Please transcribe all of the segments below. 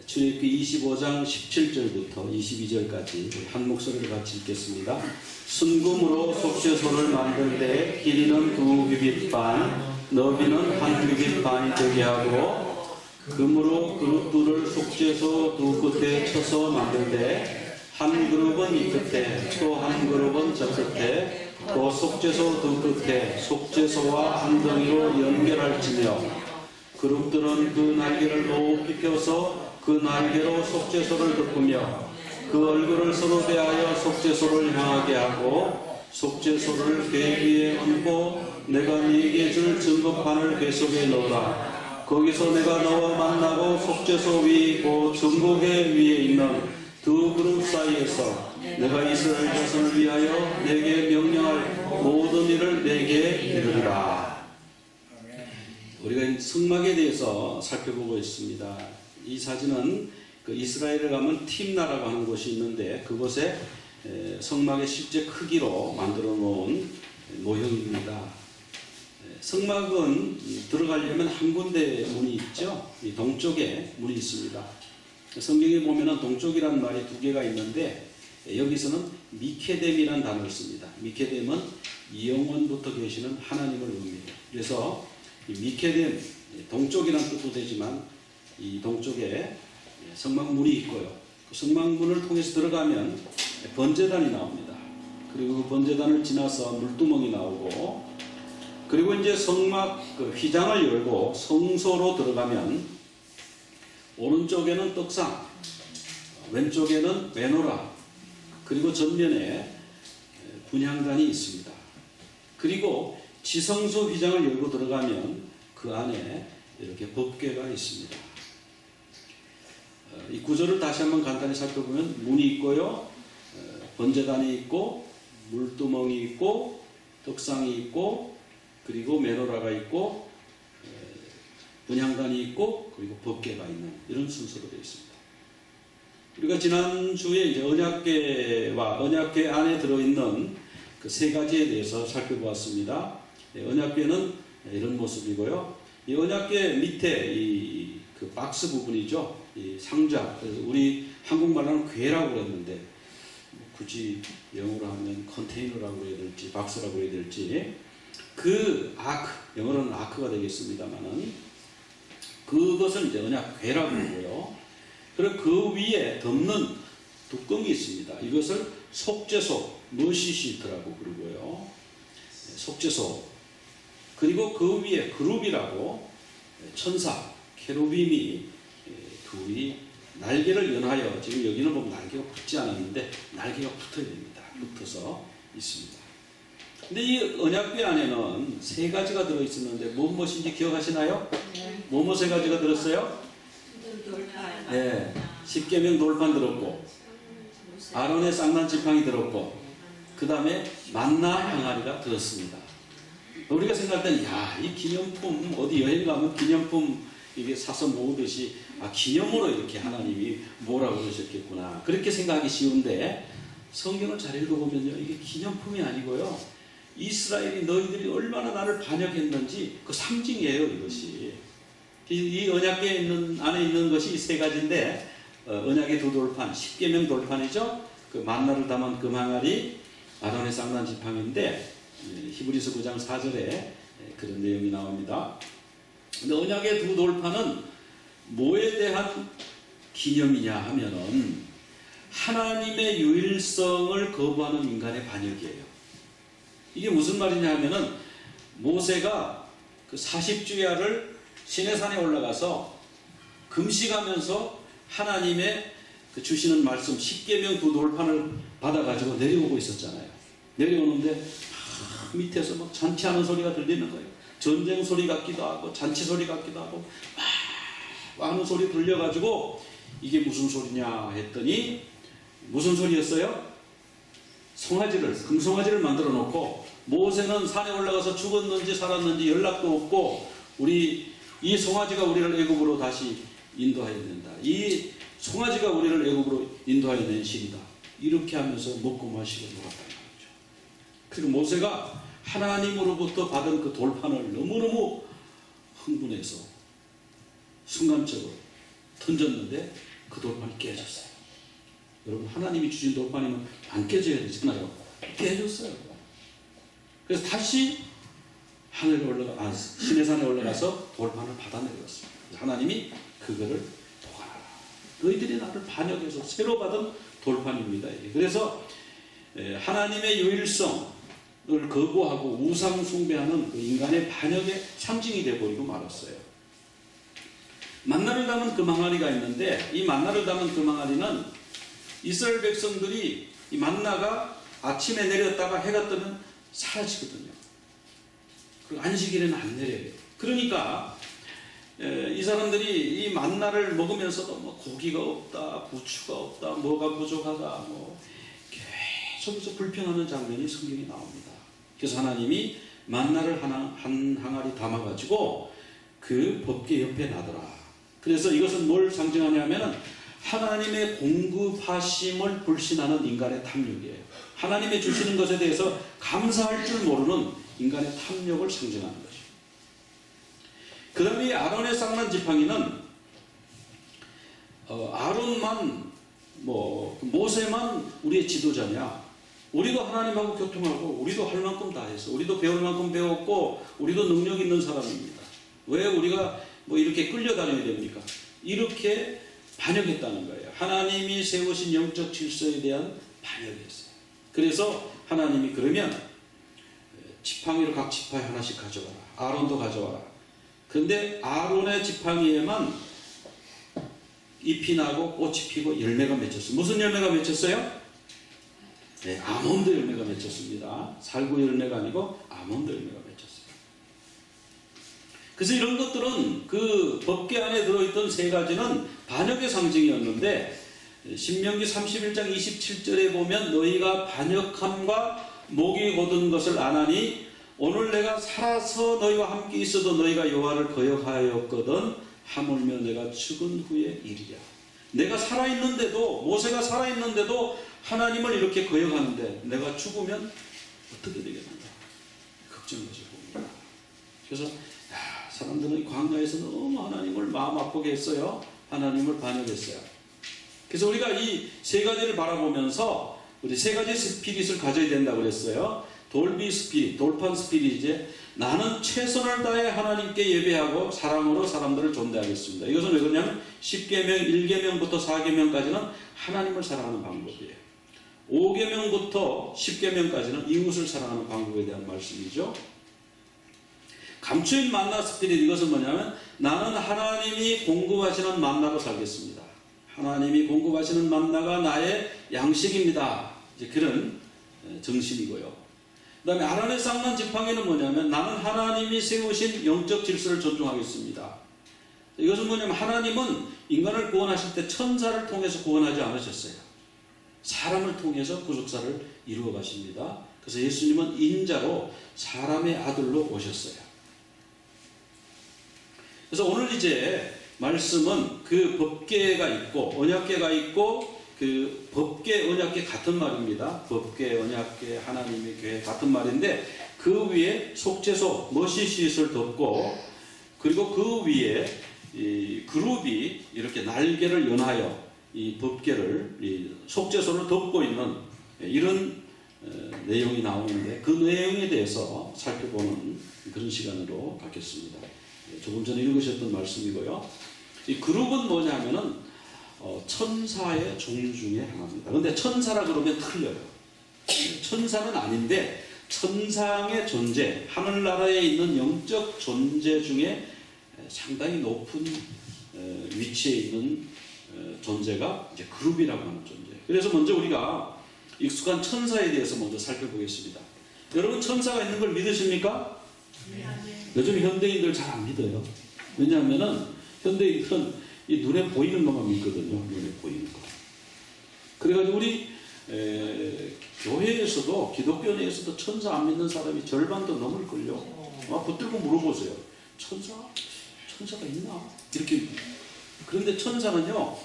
출애굽기 25장 17절부터 22절까지 한 목소리로 같이 읽겠습니다. 순금으로 속죄소를 만들 때 길이는 2규빗 반, 너비는 1규빗 반이 되게 하고, 금으로 그룹들을 속죄소 두 끝에 쳐서 만들 때 한 그룹은 이 끝에, 또 한 그룹은 저 끝에, 또 속죄소 두 끝에 속죄소와 한 덩이로 연결할지며, 그룹들은 그 날개를 높이 펴서 그 날개로 속죄소를 덮으며 그 얼굴을 서로 대하여 속죄소를 향하게 하고, 속죄소를 궤 위에 얹고 내가 네게 줄 증거판을 궤 속에 넣어라. 거기서 내가 너와 만나고 속죄소 위 곧 증거궤 위에 있는 두 그룹 사이에서 내가 이스라엘 자손을 위하여 내게 명령할 모든 일을 내게 이르리라. 우리가 성막에 대해서 살펴보고 있습니다. 이 사진은 그 이스라엘에 가면 팀나라고 하는 곳이 있는데, 그곳에 성막의 실제 크기로 만들어 놓은 모형입니다. 성막은 들어가려면 한 군데 문이 있죠. 이 동쪽에 문이 있습니다. 성경에 보면은 동쪽이라는 말이 두 개가 있는데, 여기서는 미케뎀이라는 단어를 씁니다. 미케뎀은 영원부터 계시는 하나님을 의미해요. 그래서 이 미케뎀, 동쪽이라는 뜻도 되지만 이 동쪽에 성막문이 있고요. 그 성막문을 통해서 들어가면 번제단이 나옵니다. 그리고 그 번제단을 지나서 물두멍이 나오고, 그리고 이제 성막 그 휘장을 열고 성소로 들어가면 오른쪽에는 떡상, 왼쪽에는 메노라, 그리고 전면에 분향단이 있습니다. 그리고 지성소 휘장을 열고 들어가면 그 안에 이렇게 법궤가 있습니다. 이 구조를 다시 한번 간단히 살펴보면 문이 있고요, 번제단이 있고, 물두멍이 있고, 떡상이 있고, 그리고 메노라가 있고, 분향단이 있고, 그리고 법궤가 있는 이런 순서로 되어 있습니다. 우리가 지난주에 이제 언약궤와 언약궤 안에 들어있는 그 세 가지에 대해서 살펴보았습니다. 언약궤는 이런 모습이고요. 이 언약궤 밑에 이 그 박스 부분이죠. 이 상자. 그래서 우리 한국말로는 궤라고 그랬는데, 굳이 영어로 하면 컨테이너라고 해야 될지, 박스라고 해야 될지, 그 아크, 영어로는 아크가 되겠습니다만은, 그것을 이제 언약궤라고 하고요. 그리고 그 위에 덮는 뚜껑이 있습니다. 이것을 속죄소, 머시시트라고 부르고요. 속죄소. 그리고 그 위에 그룹이라고 천사, 케루빔이 둘이 날개를 연하여, 지금 여기는 보면 날개가 붙지 않았는데 날개가 붙어야 됩니다. 붙어서 있습니다. 근데 이 언약궤 안에는 세 가지가 들어있었는데 무엇인지 기억하시나요? 뭐뭐 세 가지가 들었어요? 네, 십계명 돌판 들었고, 아론의 쌍난 지팡이 들었고, 그 다음에 만나 항아리가 들었습니다. 우리가 생각할 때는 이 기념품, 어디 여행 가면 기념품 이게 사서 모으듯이 기념으로 이렇게 하나님이 뭐라고 그러셨겠구나, 그렇게 생각하기 쉬운데, 성경을 잘 읽어보면요, 이게 기념품이 아니고요, 이스라엘이 너희들이 얼마나 나를 반역했는지 그 상징이에요. 이것이 이 언약궤에 안에 있는 것이 이 세 가지인데, 언약의 두 돌판, 십계명 돌판이죠. 그 만나를 담은 금항아리, 아론의 쌍난 지팡이인데, 히브리서 9장 4절에 그런 내용이 나옵니다. 근데 언약의 두 돌판은 뭐에 대한 기념이냐 하면은 하나님의 유일성을 거부하는 인간의 반역이에요. 이게 무슨 말이냐 하면은, 모세가 그 40주야를 시내산에 올라가서 금식하면서 하나님의 그 주시는 말씀, 십계명 두 돌판을 받아가지고 내려오고 있었잖아요. 내려오는데 밑에서 막 잔치하는 소리가 들리는 거예요. 전쟁 소리 같기도 하고 잔치 소리 같기도 하고 막 하는 소리 들려가지고 이게 무슨 소리냐 했더니, 무슨 소리였어요? 송아지를, 금송아지를 만들어 놓고, 모세는 산에 올라가서 죽었는지 살았는지 연락도 없고, 이 송아지가 우리를 애굽으로 다시 인도해야 된다. 이 송아지가 우리를 애굽으로 인도하여 낸 신이다. 이렇게 하면서 먹고 마시고 놀았다는 거죠. 그리고 모세가 하나님으로부터 받은 그 돌판을 너무너무 흥분해서 순간적으로 던졌는데 그 돌판이 깨졌어요. 여러분, 하나님이 주신 돌판이면 안 깨져야 되잖아요. 깨졌어요. 그래서 다시 시내산에 올라가서 돌판을 받아내렸습니다. 하나님이 그거를 보관하라. 너희들이 나를 반역해서 새로 받은 돌판입니다. 그래서 하나님의 유일성을 거부하고 우상 숭배하는 그 인간의 반역의 상징이 되어버리고 말았어요. 만나를 담은 금항아리가 있는데, 이 만나를 담은 금항아리는 이스라엘 백성들이 이 만나가 아침에 내렸다가 해가 뜨면 사라지거든요. 그리고 안식일에는 안 내려요. 그러니까 이 사람들이 이 만나를 먹으면서도 뭐 고기가 없다, 부추가 없다, 뭐가 부족하다, 뭐 계속해서 불평하는 장면이 성경에 나옵니다. 그래서 하나님이 만나를 한 항아리 담아가지고 그 법궤 옆에 놔더라. 그래서 이것은 뭘 상징하냐면은 하나님의 공급하심을 불신하는 인간의 탐욕이에요. 하나님의 주시는 것에 대해서 감사할 줄 모르는 인간의 탐욕을 상징하는 거죠. 그 다음에 아론의 쌍난 지팡이는 아론만 모세만 우리의 지도자냐? 우리도 하나님하고 교통하고 우리도 할 만큼 다 했어. 우리도 배울 만큼 배웠고 우리도 능력 있는 사람입니다. 왜 우리가 이렇게 끌려다녀야 됩니까? 이렇게 반역했다는 거예요. 하나님이 세우신 영적 질서에 대한 반역이었어요. 그래서 하나님이 그러면 지팡이를 각 지파에 하나씩 가져와라. 아론도 가져와라. 그런데 아론의 지팡이에만 잎이 나고 꽃이 피고 열매가 맺혔어요. 무슨 열매가 맺혔어요? 네, 아몬드 열매가 맺혔습니다. 살구 열매가 아니고 아몬드 열매가 맺혔어요. 그래서 이런 것들은 그 법궤 안에 들어있던 세 가지는 반역의 상징이었는데, 신명기 31장 27절에 보면 너희가 반역함과 목이 곧은 것을 아나니 오늘 내가 살아서 너희와 함께 있어도 너희가 여호와를 거역하였거든 하물며 내가 죽은 후의 일이야. 내가 살아있는데도, 모세가 살아있는데도 하나님을 이렇게 거역하는데 내가 죽으면 어떻게 되겠는가 걱정하시 봅니다. 그래서 사람들은 광야에서 너무 하나님을 마음 아프게 했어요. 하나님을 반역했어요. 그래서 우리가 이 세 가지를 바라보면서 우리 세 가지 스피릿을 가져야 된다고 그랬어요. 돌비 스피릿, 돌판 스피릿이제 나는 최선을 다해 하나님께 예배하고 사랑으로 사람들을 존대하겠습니다. 이것은 왜 그러냐면 10계명, 1계명부터 4계명까지는 하나님을 사랑하는 방법이에요. 5계명부터 10계명까지는 이웃을 사랑하는 방법에 대한 말씀이죠. 감추인 만나 스피릿, 이것은 뭐냐면 나는 하나님이 공급하시는 만나로 살겠습니다. 하나님이 공급하시는 만나가 나의 양식입니다. 이제 그런 정신이고요. 그 다음에 아론의 쌍난 지팡이는 뭐냐면 나는 하나님이 세우신 영적 질서를 존중하겠습니다. 이것은 뭐냐면 하나님은 인간을 구원하실 때 천사를 통해서 구원하지 않으셨어요. 사람을 통해서 구속사를 이루어 가십니다. 그래서 예수님은 인자로 사람의 아들로 오셨어요. 그래서 오늘 이제 말씀은 그 법궤가 있고 언약궤가 있고 그 법궤 언약궤 같은 말입니다. 법궤 언약궤 하나님의 궤 같은 말인데 그 위에 속죄소 머시시옷을 덮고 그리고 그 위에 이 그룹이 이렇게 날개를 연하여 이 법궤를 이 속죄소를 덮고 있는 이런 내용이 나오는데 그 내용에 대해서 살펴보는 그런 시간으로 갖겠습니다. 조금 전에 읽으셨던 말씀이고요. 이 그룹은 뭐냐면은 천사의 종 중에 하나입니다. 그런데 천사라 그러면 틀려요. 천사는 아닌데 천상의 존재, 하늘나라에 있는 영적 존재 중에 상당히 높은 위치에 있는 존재가 이제 그룹이라고 하는 존재. 그래서 먼저 우리가 익숙한 천사에 대해서 먼저 살펴보겠습니다. 여러분 천사가 있는 걸 믿으십니까? 네. 요즘 현대인들 잘 안 믿어요. 왜냐하면은 현대인들은 이 눈에 보이는 것만 믿거든요. 눈에 보이는 거. 그래가지고 우리 교회에서도 기독교 내에서도 천사 안 믿는 사람이 절반도 넘을걸요. 붙들고 물어보세요. 천사가 있나? 이렇게. 그런데 천사는요,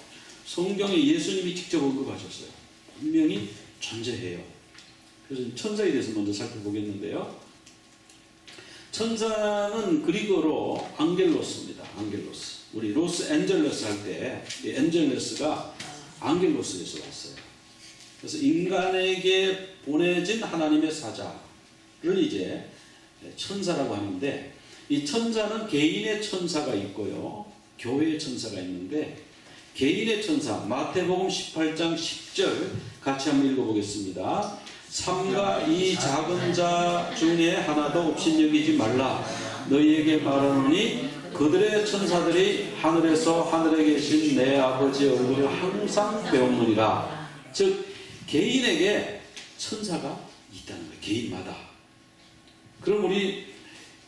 성경에 예수님이 직접 언급하셨어요. 분명히 존재해요. 그래서 천사에 대해서 먼저 살펴보겠는데요. 천사는 그리고로 앙겔로스입니다. 앙겔로스. 우리 로스앤젤레스 할 때 엔젤레스가 앙겔로스에서 왔어요. 그래서 인간에게 보내진 하나님의 사자를 이제 천사라고 하는데, 이 천사는 개인의 천사가 있고요, 교회의 천사가 있는데, 개인의 천사 마태복음 18장 10절 같이 한번 읽어보겠습니다. 삼가 이 작은 자 중에 하나도 업신여기지 말라. 너희에게 말하노니 그들의 천사들이 하늘에서 하늘에 계신 내 아버지의 얼굴을 항상 배우느니라. 즉 개인에게 천사가 있다는 거예요. 개인마다. 그럼 우리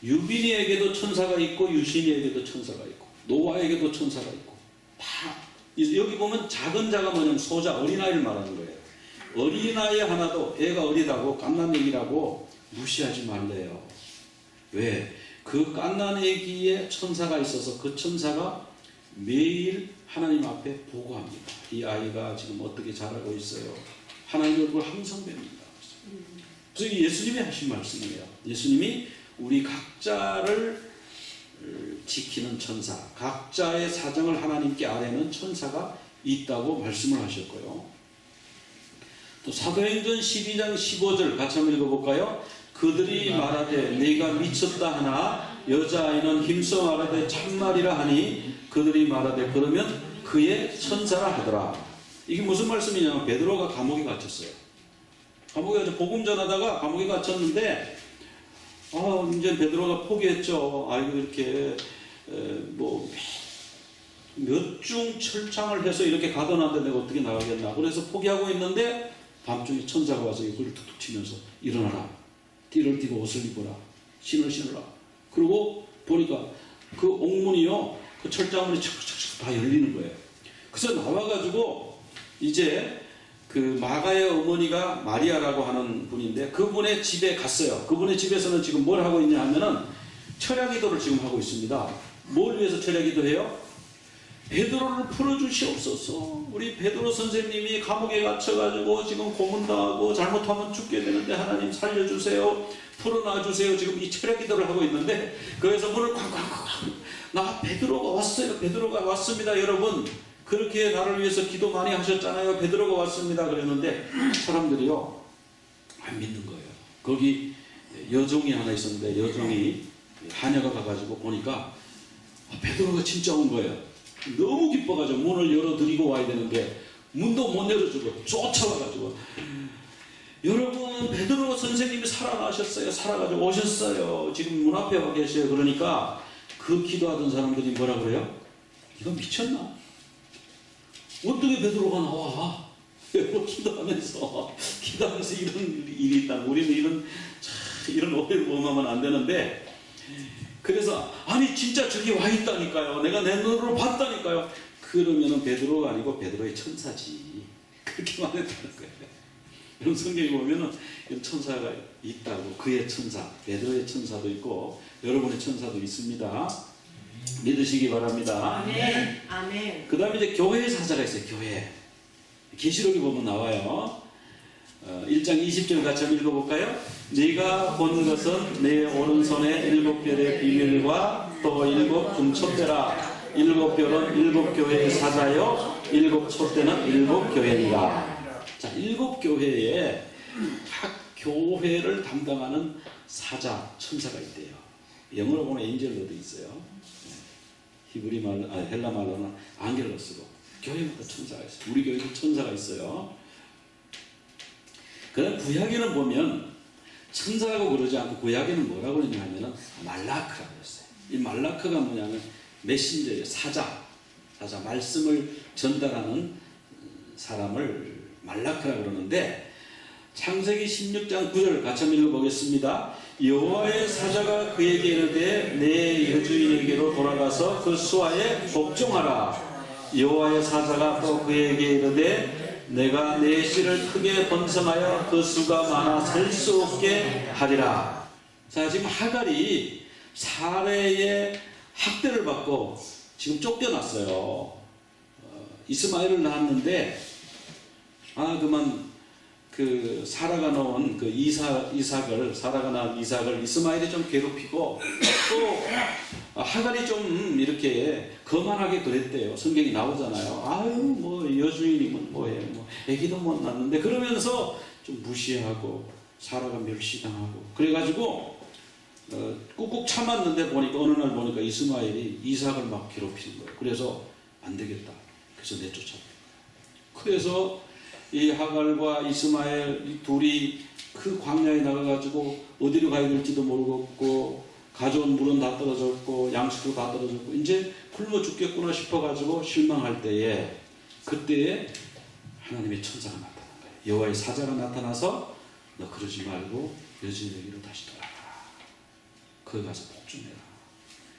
유빈이에게도 천사가 있고, 유신이에게도 천사가 있고, 노아에게도 천사가 있고, 다 여기 보면 작은 자가 뭐냐면 소자, 어린아이를 말하는 거예요. 어린아이 하나도 애가 어리다고 갓난애기라고 무시하지 말래요. 왜? 그 갓난애기에 천사가 있어서 그 천사가 매일 하나님 앞에 보고합니다. 이 아이가 지금 어떻게 자라고 있어요. 하나님 얼굴 항상 뵙니다. 그래서 예수님이 하신 말씀이에요. 예수님이 우리 각자를 지키는 천사, 각자의 사정을 하나님께 아뢰는 천사가 있다고 말씀을 하셨고요. 또 사도행전 12장 15절 같이 한번 읽어볼까요? 그들이 말하되 네가 미쳤다 하나 여자아이는 힘써 말하되 참말이라 하니 그들이 말하되 그러면 그의 천사라 하더라. 이게 무슨 말씀이냐면 베드로가 감옥에 갇혔어요. 감옥에 갇혀 복음 전하다가 감옥에 갇혔는데 이제 베드로가 포기했죠. 아이고 이렇게 몇 중 철창을 해서 이렇게 가둬놨는데 내가 어떻게 나가겠나. 그래서 포기하고 있는데 밤중에 천사가 와서 이걸 툭툭 치면서 일어나라. 띠를 띠고 옷을 입어라. 신을 신으라. 그리고 보니까 그 옥문이요, 그 철장문이 착착착 다 열리는 거예요. 그래서 나와가지고 이제 그 마가의 어머니가 마리아라고 하는 분인데 그분의 집에 갔어요. 그분의 집에서는 지금 뭘 하고 있냐 하면은 철야기도를 지금 하고 있습니다. 뭘 위해서 철야기도해요? 베드로를 풀어주시옵소서. 우리 베드로 선생님이 감옥에 갇혀가지고 지금 고문당하고 잘못하면 죽게 되는데 하나님 살려주세요. 풀어놔주세요. 지금 이 철야기도를 하고 있는데 그래서 문을 쾅쾅쾅. 나 베드로가 왔어요. 베드로가 왔습니다. 여러분 그렇게 나를 위해서 기도 많이 하셨잖아요. 베드로가 왔습니다. 그랬는데 사람들이요 안 믿는 거예요. 거기 여종이 하나 있었는데 여종이 하녀가 가가지고 보니까 베드로가 진짜 온 거예요. 너무 기뻐가지고 문을 열어드리고 와야 되는데 문도 못 열어주고 쫓아와가지고 여러분 베드로 선생님이 살아나셨어요. 살아가지고 오셨어요. 지금 문 앞에 와 계셔요. 그러니까 그 기도하던 사람들이 뭐라 그래요? 이거 미쳤나? 어떻게 베드로가 나와? 기도하면서 이런 일이 있다. 우리는 이런 오해를 범하면 안 되는데 그래서 아니 진짜 저기 와 있다니까요. 내가 내 눈으로 봤다니까요. 그러면은 베드로가 아니고 베드로의 천사지. 그렇게 말했다는 거예요. 여러분 성경에 보면은 천사가 있다고. 그의 천사, 베드로의 천사도 있고 여러분의 천사도 있습니다. 믿으시기 바랍니다. 아멘. 아멘. 그 다음에 이제 교회의 사자가 있어요. 교회. 계시록에 보면 나와요. 1장 20절 같이 한번 읽어볼까요? 네가 본 것은 내 오른손에 7별의 비밀과 또 7 금촛대라. 7별은 7 교회의 사자요 7 촛대는 7 교회니라. 자, 7 교회에 각 교회를 담당하는 사자, 천사가 있대요. 영어로 보면 엔젤로도 있어요. 히브리 말, 헬라 말로는 앙겔로스고 교회마다 천사가 있어요. 우리 교회도 천사가 있어요. 그럼 구약에는 보면 천사라고 그러지 않고 구약에는 뭐라고 그러냐 하면은 말라크라고 했어요. 이 말라크가 뭐냐면 메신저예요. 사자, 말씀을 전달하는 사람을 말라크라고 그러는데 창세기 16장 9절 같이 한번 읽어보겠습니다. 여호와의 사자가 그에게 이르되 내 여주인에게로 돌아가서 그 수하에 복종하라. 여호와의 사자가 또 그에게 이르되 내가 내 씨를 크게 번성하여 그 수가 많아 셀 수 없게 하리라. 자, 지금 하갈이 사레의 학대를 받고 지금 쫓겨났어요. 이스마엘을 낳았는데 그만 그 사라가 낳은 그 사라가 낳은 이삭을 이스마엘이 좀 괴롭히고 또 하갈이 좀 이렇게 거만하게 그랬대요. 성경이 나오잖아요. 아유 뭐 여주인이면 뭐해, 뭐 애기도 못 낳는데, 그러면서 좀 무시하고 사라가 멸시당하고 그래가지고 꾹꾹 참았는데 보니까 어느 날 보니까 이스마엘이 이삭을 막 괴롭히는 거예요. 그래서 안 되겠다. 그래서 내쫓아버린 거예요. 그래서 이 하갈과 이스마엘 이 둘이 그 광야에 나가가지고 어디로 가야 될지도 모르겠고, 가져온 물은 다 떨어졌고 양식도 다 떨어졌고 이제 굶어 죽겠구나 싶어가지고 실망할 때에, 그때에 하나님의 천사가 나타난 거예요. 여호와의 사자가 나타나서 너 그러지 말고 여주인에게로 다시 돌아가라. 거기 가서 복종해라.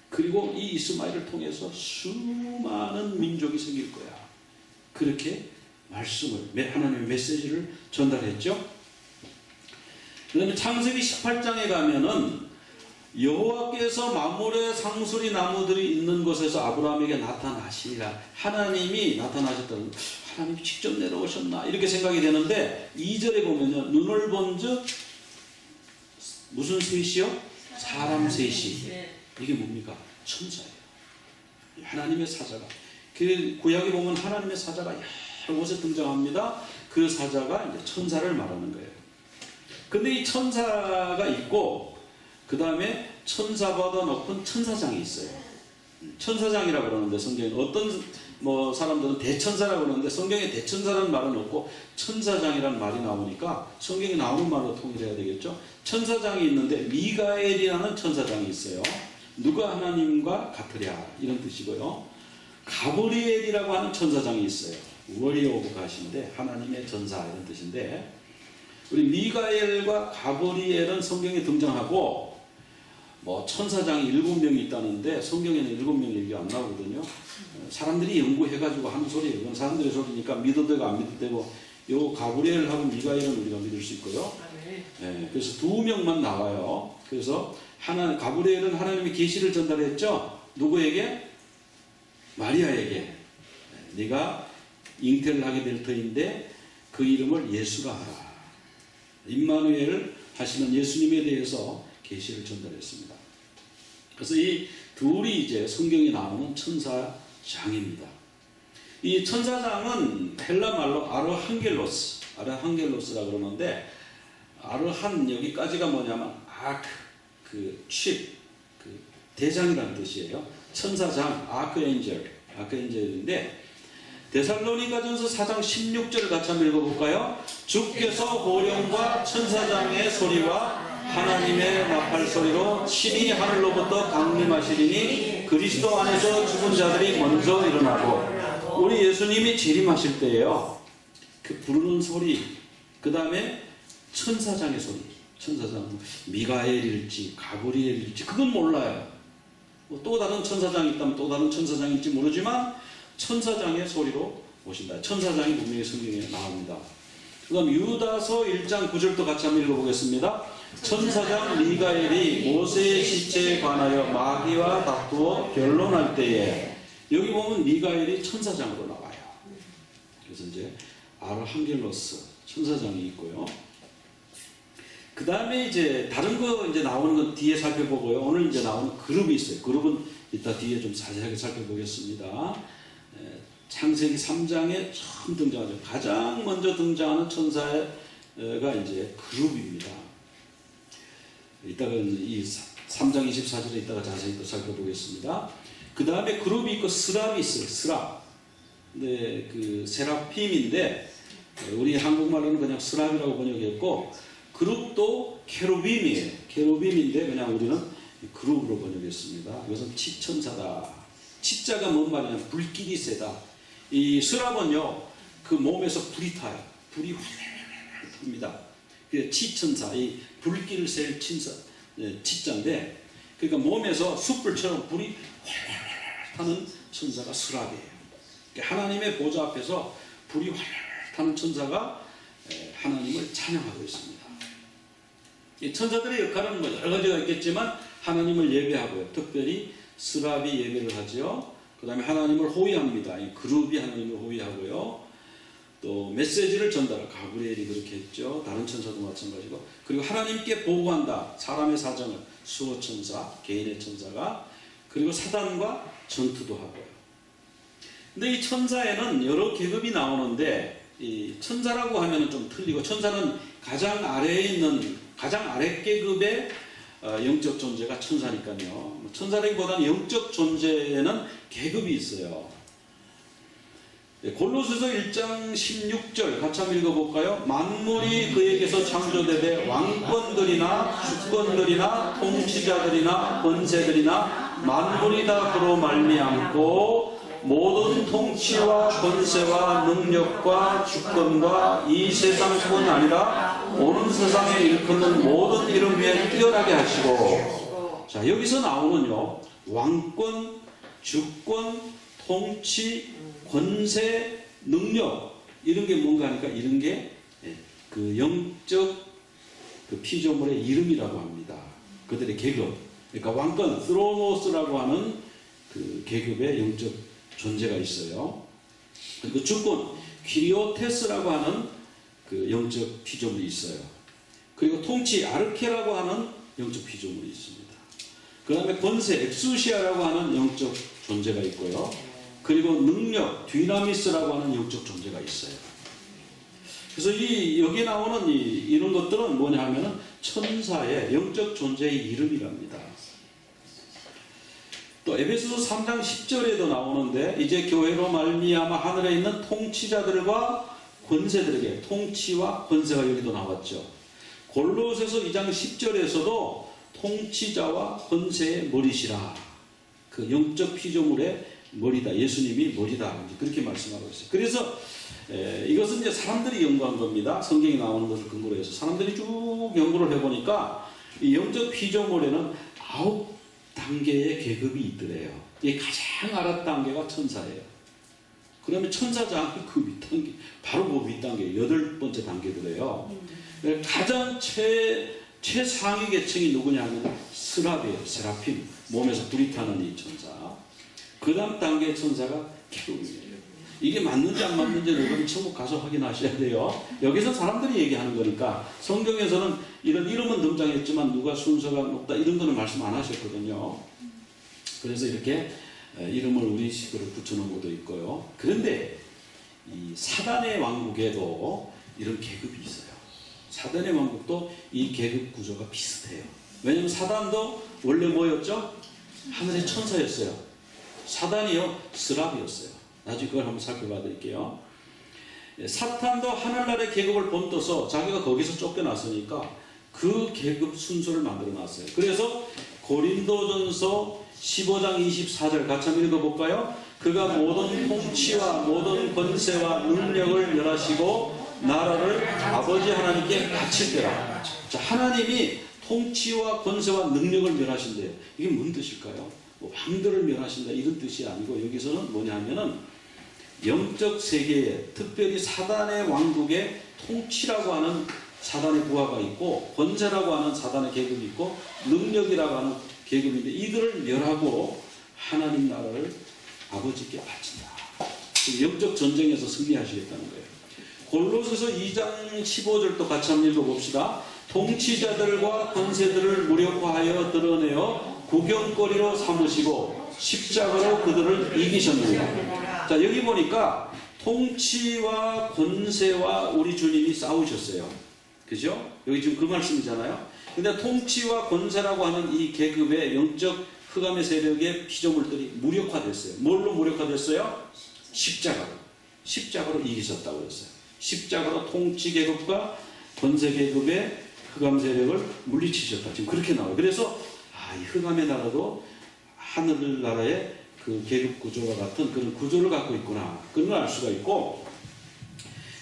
그리고 이 이스마엘을 통해서 수많은 민족이 생길 거야. 그렇게 말씀을, 하나님의 메시지를 전달했죠. 그 다음에 창세기 18장에 가면은 여호와께서 만물의 상수리 나무들이 있는 곳에서 아브라함에게 나타나시니라. 하나님이 나타나셨다는, 하나님이 직접 내려오셨나 이렇게 생각이 되는데, 2절에 보면요, 눈을 본즉 무슨 셋이요? 사람 셋이. 이게 뭡니까? 천사예요. 하나님의 사자가. 그 구약에 보면 하나님의 사자가 여러 곳에 등장합니다. 그 사자가 이제 천사를 말하는 거예요. 근데 이 천사가 있고, 그 다음에 천사보다 높은 천사장이 있어요. 천사장이라고 그러는데, 성경에 어떤 사람들은 대천사라고 그러는데 성경에 대천사라는 말은 없고 천사장이라는 말이 나오니까 성경에 나오는 말로 통일해야 되겠죠. 천사장이 있는데 미가엘이라는 천사장이 있어요. 누가 하나님과 같으랴 이런 뜻이고요. 가브리엘이라고 하는 천사장이 있어요. 워리어 오브 갓인데 하나님의 전사 이런 뜻인데, 우리 미가엘과 가브리엘은 성경에 등장하고, 천사장이 7명이 있다는데 성경에는 7명 얘기가 안 나오거든요. 사람들이 연구해가지고 하는 소리예요. 그건 사람들의 소리니까 믿어도 되고 안 믿어도 되고, 요 가브리엘하고 미가엘은 우리가 믿을 수 있고요. 네, 그래서 2명만 나와요. 그래서 가브리엘은 하나님의 계시를 전달했죠. 누구에게? 마리아에게. 네가 잉태를 하게 될 터인데 그 이름을 예수라 하라. 임마누엘 하시는 예수님에 대해서 계시를 전달했습니다. 그래서 이 둘이 이제 성경에 나오는 천사장입니다. 이 천사장은 헬라 말로 아르한겔로스라 그러는데, 아르한 여기까지가 뭐냐면 대장이라는 뜻이에요. 천사장, 아크엔젤인데, 데살로니가전서 4장 16절을 같이 한번 읽어볼까요? 주께서 호령과 천사장의 소리와 하나님의 나팔 소리로 신이 하늘로부터 강림하시리니 그리스도 안에서 죽은 자들이 먼저 일어나고, 우리 예수님이 재림하실 때예요. 그 부르는 소리, 그 다음에 천사장의 소리. 천사장 미가엘일지 가브리엘일지 그건 몰라요. 또 다른 천사장이 있다면 또 다른 천사장일지 모르지만 천사장의 소리로 오신다. 천사장이 분명히 성경에 나옵니다. 그 다음 유다서 1장 9절도 같이 한번 읽어보겠습니다. 천사장 미가엘이 모세의 시체에 관하여 마귀와 다투어 변론할 때에, 여기 보면 미가엘이 천사장으로 나와요. 그래서 이제 아르한겔로스 천사장이 있고요. 그 다음에 이제 다른 거 이제 나오는 건 뒤에 살펴보고요. 오늘 이제 나오는 그룹이 있어요. 그룹은 이따 뒤에 좀 자세하게 살펴보겠습니다. 창세기 3장에 처음 등장하죠. 가장 먼저 등장하는 천사가 이제 그룹입니다. 이따가 이 3장 24절에 이따가 자세히 또 살펴보겠습니다. 그 다음에 그룹이 있고 스랍이 있어요. 스랍. 근데 그 세라핌인데 우리 한국말로는 그냥 스랍이라고 번역했고, 그룹도 케루빔이에요. 케루빔인데 그냥 우리는 그룹으로 번역했습니다. 이것은 치천사다. 치자가 뭔 말이냐? 불길이 세다. 이 스랍은요, 그 몸에서 불이 타요. 불이 활활 탑니다. 그 치천사, 이 불길을 셀 치자인데, 그러니까 몸에서 숯불처럼 불이 활활 타는 천사가 스랍이에요. 하나님의 보좌 앞에서 불이 활활 타는 천사가 하나님을 찬양하고 있습니다. 이 천사들의 역할은 여러 가지가 있겠지만 하나님을 예배하고요. 특별히 스랍이 예배를 하죠. 그 다음에 하나님을 호위합니다. 이 그룹이 하나님을 호위하고요. 또 메시지를 전달하고, 가브리엘이 그렇게 했죠. 다른 천사도 마찬가지고. 그리고 하나님께 보고한다. 사람의 사정을 수호천사, 개인의 천사가 그리고 사단과 전투도 하고요. 근데 이 천사에는 여러 계급이 나오는데 이 천사라고 하면 좀 틀리고, 천사는 가장 아래에 있는 가장 아래 계급의 영적 존재가 천사니까요. 천사라기보다는 영적 존재에는 계급이 있어요. 골로새서 1장 16절 같이 한번 읽어볼까요? 만물이 그에게서 창조되되 왕권들이나 주권들이나 통치자들이나 권세들이나 만물이 다 그로 말미암고 모든 통치와 권세와 능력과 주권과 이 세상뿐 아니라 오는 세상에 일컫는 모든 이름 위에 뛰어나게 하시고, 자, 여기서 나오는요, 왕권, 주권, 통치, 권세, 능력, 이런 게 뭔가 하니까 이런 게 그 영적 그 피조물의 이름이라고 합니다. 그들의 계급. 그러니까 왕권, 스로노스라고 하는 그 계급의 영적 존재가 있어요. 그리고 주권, 퀴리오테스라고 하는 그 영적 피조물이 있어요. 그리고 통치, 아르케라고 하는 영적 피조물이 있습니다. 그 다음에 권세, 엑수시아라고 하는 영적 존재가 있고요. 그리고 능력, 디나미스라고 하는 영적 존재가 있어요. 그래서 여기에 나오는 이런 것들은 뭐냐 하면은 천사의 영적 존재의 이름이랍니다. 또 에베소서 3장 10절에도 나오는데, 이제 교회로 말미암아 하늘에 있는 통치자들과 권세들에게, 통치와 권세가 여기도 나왔죠. 골로새서 2장 10절에서도 통치자와 권세의 머리시라, 그 영적 피조물의 머리다, 예수님이 머리다, 그렇게 말씀하고 있어요. 그래서 이것은 이제 사람들이 연구한 겁니다. 성경에 나오는 것을 근거로 해서 사람들이 쭉 연구를 해보니까 이 영적 피조물에는 9단계의 계급이 있더래요. 이 가장 아랫 단계가 천사예요. 그러면 천사장 그 윗단계, 바로 그 윗단계 8번째 단계더래요. 가장 최상위 계층이 누구냐 하면 스라비예요. 세라핌, 몸에서 불이 타는 이 천사. 그 다음 단계의 천사가 케루빔이에요. 이게 맞는지 안 맞는지는 여러분 천국 가서 확인하셔야 돼요. 여기서 사람들이 얘기하는 거니까, 성경에서는 이런 이름은 등장했지만 누가 순서가 높다 이런 거는 말씀 안 하셨거든요. 그래서 이렇게 이름을 우리식으로 붙여놓은 것도 있고요. 그런데 이 사단의 왕국에도 이런 계급이 있어요. 사단의 왕국도 이 계급 구조가 비슷해요. 왜냐하면 사단도 원래 뭐였죠? 하늘의 천사였어요. 사단이요, 스랍이었어요. 나중에 그걸 한번 살펴봐 드릴게요. 사탄도 하늘나라의 계급을 본떠서 자기가 거기서 쫓겨났으니까 그 계급 순서를 만들어 놨어요. 그래서 고린도전서 15장 24절 같이 한번 읽어볼까요? 그가 모든 통치와 모든 권세와 능력을 멸하시고 나라를 아버지 하나님께 바칠 때라. 자, 하나님이 통치와 권세와 능력을 멸하신대요. 이게 무슨 뜻일까요? 뭐 왕들을 멸하신다 이런 뜻이 아니고, 여기서는 뭐냐 하면은 영적 세계에, 특별히 사단의 왕국의 통치라고 하는 사단의 부하가 있고, 권세라고 하는 사단의 계급이 있고, 능력이라고 하는 계급인데, 이들을 멸하고 하나님 나라를 아버지께 바친다. 영적 전쟁에서 승리하시겠다는 거예요. 골로새서 2장 15절도 같이 한번 읽어봅시다. 통치자들과 권세들을 무력화하여 드러내어 구경거리로 삼으시고 십자가로 그들을 이기셨느니라. 자, 여기 보니까 통치와 권세와 우리 주님이 싸우셨어요. 그죠? 여기 지금 그 말씀이잖아요. 근데 통치와 권세라고 하는 이 계급의 영적 흑암의 세력의 피조물들이 무력화됐어요. 뭘로 무력화됐어요? 십자가로 이기셨다고 그랬어요. 십자가로 통치 계급과 권세 계급의 흑암 세력을 물리치셨다. 지금 그렇게 나와요. 그래서 이 흑암의 나라도 하늘나라의 그 계급 구조와 같은 그런 구조를 갖고 있구나, 그런 걸 알 수가 있고,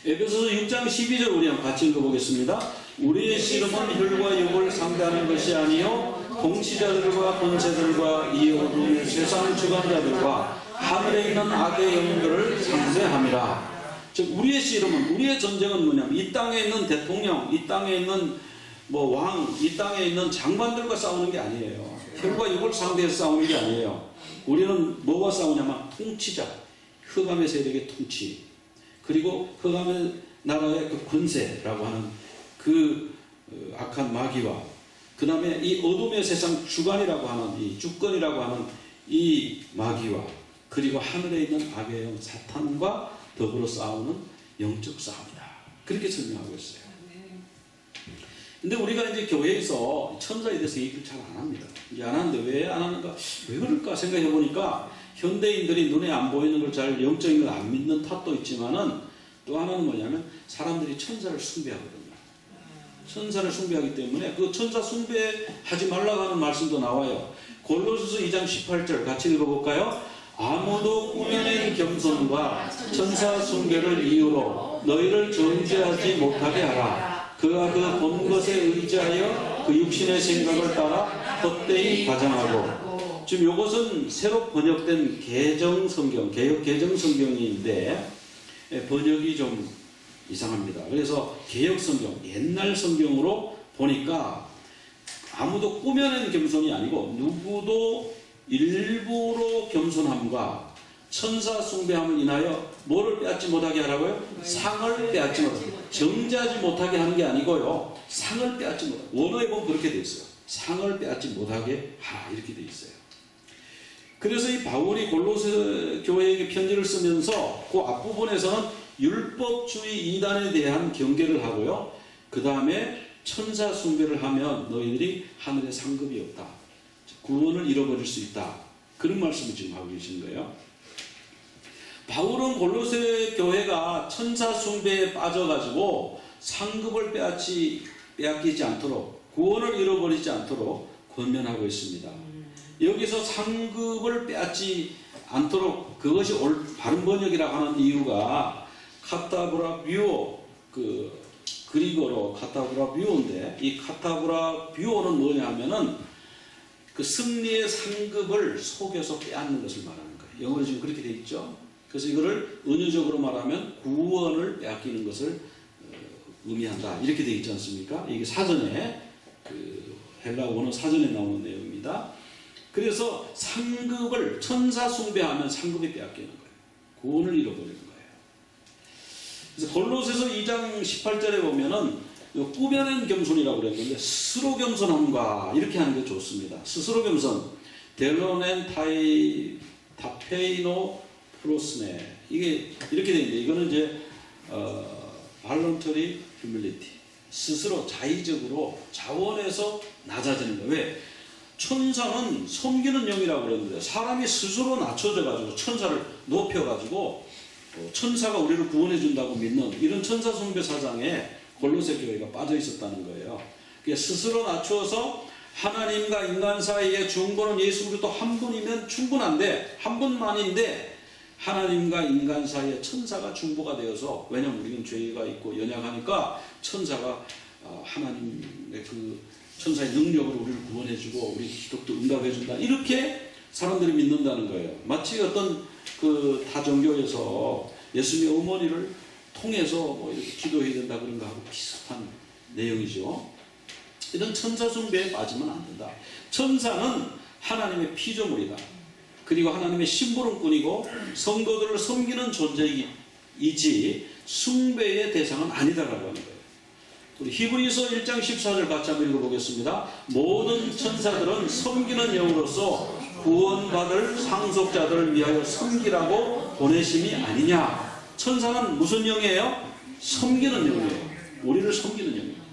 에베소서 6장 12절 우리 한번 같이 읽어보겠습니다. 우리의 씨름은 혈과 육을 상대하는 것이 아니요 통치자들과 권세들과 이 어두운 세상 주관자들과 하늘에 있는 악의 영들을 상대함이라. 즉 우리의 씨름은, 우리의 전쟁은 뭐냐면 이 땅에 있는 대통령, 이 땅에 있는 뭐 왕, 이 땅에 있는 장관들과 싸우는 게 아니에요. 혈과 육을 상대해서 싸우는 게 아니에요. 우리는 뭐가 싸우냐면 통치자, 흑암의 세력의 통치, 그리고 흑암의 나라의 그 권세라고 하는 그 악한 마귀와, 그 다음에 이 어둠의 세상 주관이라고 하는 이 주권이라고 하는 이 마귀와 그리고 하늘에 있는 악의 영 사탄과 더불어 싸우는 영적 싸움이다. 그렇게 설명하고 있어요. 근데 우리가 이제 교회에서 천사에 대해서 얘기를 잘 안 합니다. 이제 안 하는데 왜 안 하는가? 왜 그럴까 생각해 보니까 현대인들이 눈에 안 보이는 걸 잘 영적인 걸 안 믿는 탓도 있지만은 또 하나는 뭐냐면 사람들이 천사를 숭배하거든요. 천사를 숭배하기 때문에 그 천사 숭배하지 말라고 하는 말씀도 나와요. 골로새서 2장 18절 같이 읽어볼까요? 아무도 꾸며낸 겸손과 천사 숭배를 이유로 너희를 정죄하지 못하게 하라. 그가 그 본 것에 의지하여 그 육신의 생각을 따라 헛되이 과장하고. 지금 이것은 새로 번역된 개정 성경, 개역 개정 성경인데 번역이 좀 이상합니다. 그래서 개역 성경, 옛날 성경으로 보니까 아무도 꾸며낸 겸손이 아니고 누구도 일부러 겸손함과 천사 숭배함을 인하여 뭐를 빼앗지 못하게 하라고요? 상을 빼앗지 못하게, 정죄하지 못하게 하는 게 아니고요, 상을 빼앗지 못하게. 원어에 보면 그렇게 돼 있어요. 상을 빼앗지 못하게 하라, 이렇게 돼 있어요. 그래서 이 바울이 골로새 교회에게 편지를 쓰면서 그 앞부분에서는 율법주의 이단에 대한 경계를 하고요, 그 다음에 천사 숭배를 하면 너희들이 하늘에 상급이 없다, 구원을 잃어버릴 수 있다, 그런 말씀을 지금 하고 계신 거예요. 바울은 골로새 교회가 천사 숭배에 빠져가지고 상급을 빼앗기지 않도록, 구원을 잃어버리지 않도록 권면하고 있습니다. 여기서 상급을 빼앗지 않도록, 그것이 바른 번역이라고 하는 이유가 카타브라뷰오, 그리고로 카타브라뷰오인데, 이 카타브라뷰오는 뭐냐 하면은 그 승리의 상급을 속여서 빼앗는 것을 말하는 거예요. 영어로 지금 그렇게 돼 있죠. 그래서 이거를 은유적으로 말하면 구원을 빼앗기는 것을 의미한다, 이렇게 돼 있지 않습니까? 이게 사전에, 헬라 원어 사전에 나오는 내용입니다. 그래서 상급을, 천사 숭배하면 상급이 빼앗기는 거예요. 구원을 잃어버리는 거예요. 그래서 골로새서 2장 18절에 보면은 꾸며낸 겸손이라고 그랬는데, 스스로 겸손함과 이렇게 하는 게 좋습니다. 스스로 겸손, 델로넨 타페이노 프로스네, 이게 이렇게 돼 있는데, 이거는 이제 voluntary humility, 스스로 자의적으로 자원해서 낮아지는 거예요. 왜? 천사는 섬기는 영이라고 그랬는데, 사람이 스스로 낮춰져 가지고 천사를 높여 가지고 천사가 우리를 구원해 준다고 믿는 이런 천사 숭배 사상에 골로새 교회가 빠져 있었다는 거예요. 그러니까 스스로 낮추어서 하나님과 인간 사이의 중보는 예수 그리스도 한 분이면 충분한데, 한 분만인데 하나님과 인간 사이에 천사가 중보가 되어서, 왜냐하면 우리는 죄가 있고 연약하니까 천사가 하나님의 그 천사의 능력으로 우리를 구원해주고 우리 기독도 응답해준다, 이렇게 사람들이 믿는다는 거예요. 마치 어떤 그 다종교에서 예수님의 어머니를 통해서 뭐 이렇게 기도해야 된다 그런 거하고 비슷한 내용이죠. 이런 천사 숭배에 빠지면 안 된다. 천사는 하나님의 피조물이다. 그리고 하나님의 심부름꾼이고 성도들을 섬기는 존재이지 숭배의 대상은 아니다라고 하는 거예요. 우리 히브리서 1장 14절 같이 한번 읽어보겠습니다. 모든 천사들은 섬기는 영으로서 구원받을 상속자들을 위하여 섬기라고 보내심이 아니냐. 천사는 무슨 영이에요? 섬기는 영이에요. 우리를 섬기는 영입니다.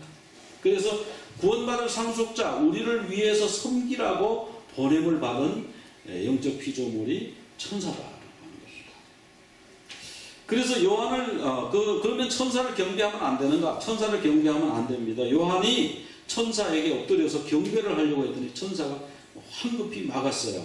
그래서 구원받을 상속자, 우리를 위해서 섬기라고 보냄을 받은 영적 피조물이 천사다라고 하는 것입니다. 그래서 요한을 그러면 천사를 경배하면 안 되는가? 천사를 경배하면 안 됩니다. 요한이 천사에게 엎드려서 경배를 하려고 했더니 천사가 황급히 막았어요.